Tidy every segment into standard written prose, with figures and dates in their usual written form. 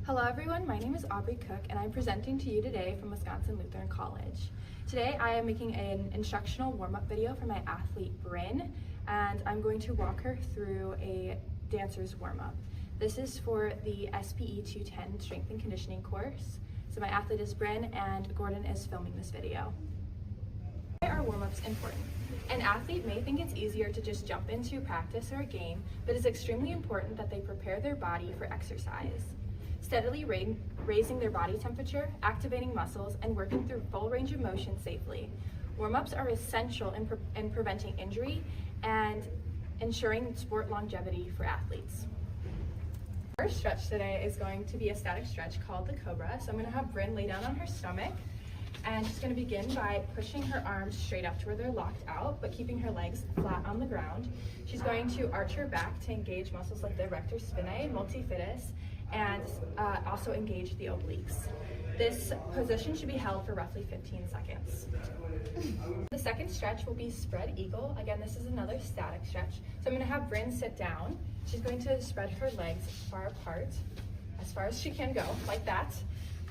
Hello everyone, my name is Aubrey Koch and I'm presenting to you today from Wisconsin Lutheran College. Today I am making an instructional warm-up video for my athlete Bryn, and I'm going to walk her through a dancer's warm-up. This is for the SPE 210 strength and conditioning course. So my athlete is Bryn and Gordon is filming this video. Why are warm-ups important? An athlete may think it's easier to just jump into practice or a game, but it's extremely important that they prepare their body for exercise. Steadily raising their body temperature, activating muscles, and working through full range of motion safely. Warm-ups are essential in preventing injury and ensuring sport longevity for athletes. Our stretch today is going to be a static stretch called the Cobra. So I'm going to have Bryn lay down on her stomach, and she's going to begin by pushing her arms straight up to where they're locked out, but keeping her legs flat on the ground. She's going to arch her back to engage muscles like the rectus spinae, multifidus, and also engage the obliques. This position should be held for roughly 15 seconds. The second stretch will be spread eagle. Again, this is another static stretch. So I'm going to have Bryn sit down. She's going to spread her legs far apart, as far as she can go, like that.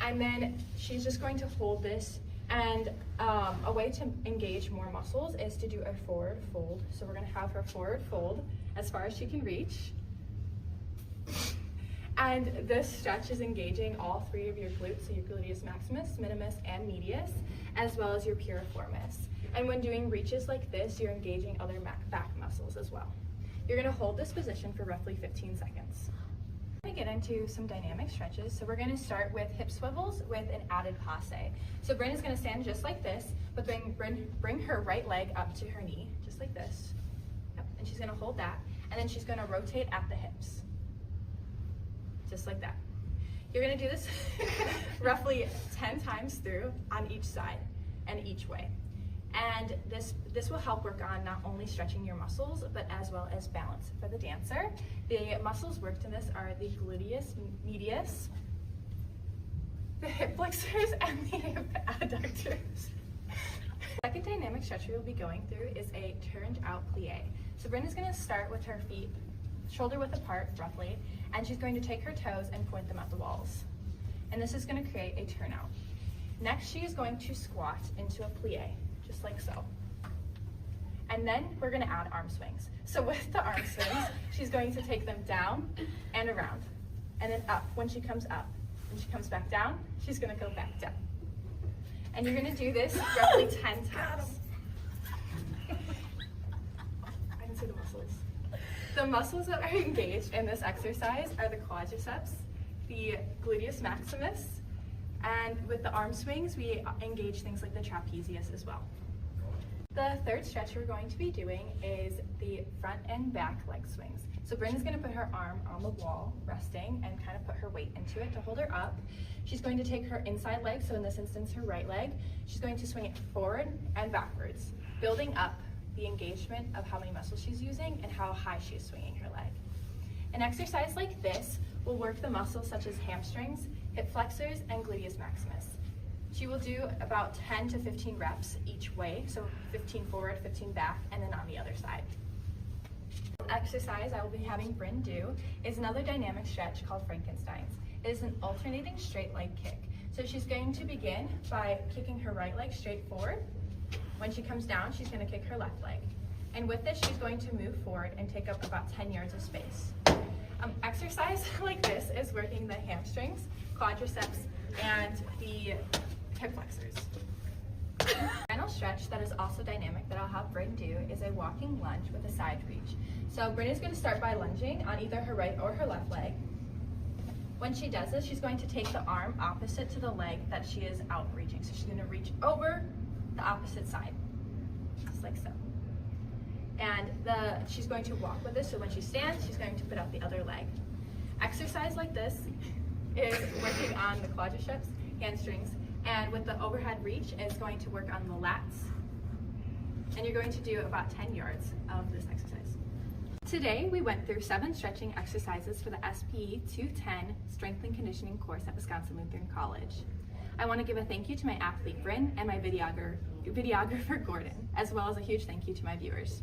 And then she's just going to hold this, and a way to engage more muscles is to do a forward fold. So we're going to have her forward fold as far as she can reach. And this stretch is engaging all three of your glutes, so your gluteus maximus, minimus, and medius, as well as your piriformis. And when doing reaches like this, you're engaging other back muscles as well. You're going to hold this position for roughly 15 seconds. We're going to get into some dynamic stretches. So we're going to start with hip swivels with an added passe. So Bryn is going to stand just like this, but bring her right leg up to her knee, just like this. Yep. And she's going to hold that, and then she's going to rotate at the hips. Just like that. You're going to do this roughly 10 times through on each side and each way. And this will help work on not only stretching your muscles, but as well as balance for the dancer. The muscles worked in this are the gluteus medius, the hip flexors, and the hip adductors. The second dynamic stretch we'll be going through is a turned out plie. So Bryn is going to start with her feet shoulder width apart roughly, and she's going to take her toes and point them at the walls. And this is going to create a turnout. Next, she is going to squat into a plie, just like so. And then we're going to add arm swings. So with the arm swings, she's going to take them down and around, and then up when she comes up. When she comes back down, she's going to go back down. And you're going to do this roughly 10 times. I can see the muscles. The muscles that are engaged in this exercise are the quadriceps, the gluteus maximus, and with the arm swings, we engage things like the trapezius as well. The third stretch we're going to be doing is the front and back leg swings. So Bryn is going to put her arm on the wall, resting, and kind of put her weight into it to hold her up. She's going to take her inside leg, so in this instance her right leg, she's going to swing it forward and backwards, building up the engagement of how many muscles she's using and how high she's swinging her leg. An exercise like this will work the muscles such as hamstrings, hip flexors, and gluteus maximus. She will do about 10 to 15 reps each way, so 15 forward, 15 back, and then on the other side. The exercise I will be having Bryn do is another dynamic stretch called Frankenstein's. It is an alternating straight leg kick. So she's going to begin by kicking her right leg straight forward. When she comes down, she's going to kick her left leg. And with this, she's going to move forward and take up about 10 yards of space. Exercise like this is working the hamstrings, quadriceps, and the hip flexors. The final stretch that is also dynamic that I'll have Bryn do is a walking lunge with a side reach. So Bryn is going to start by lunging on either her right or her left leg. When she does this, she's going to take the arm opposite to the leg that she is out reaching. So she's going to reach over the opposite side, just like so. And she's going to walk with this, so when she stands, she's going to put out the other leg. Exercise like this is working on the quadriceps, hamstrings, and with the overhead reach, is going to work on the lats. And you're going to do about 10 yards of this exercise. Today, we went through 7 stretching exercises for the SPE 210 Strength and Conditioning course at Wisconsin Lutheran College. I want to give a thank you to my athlete Bryn and my videographer Gordon, as well as a huge thank you to my viewers.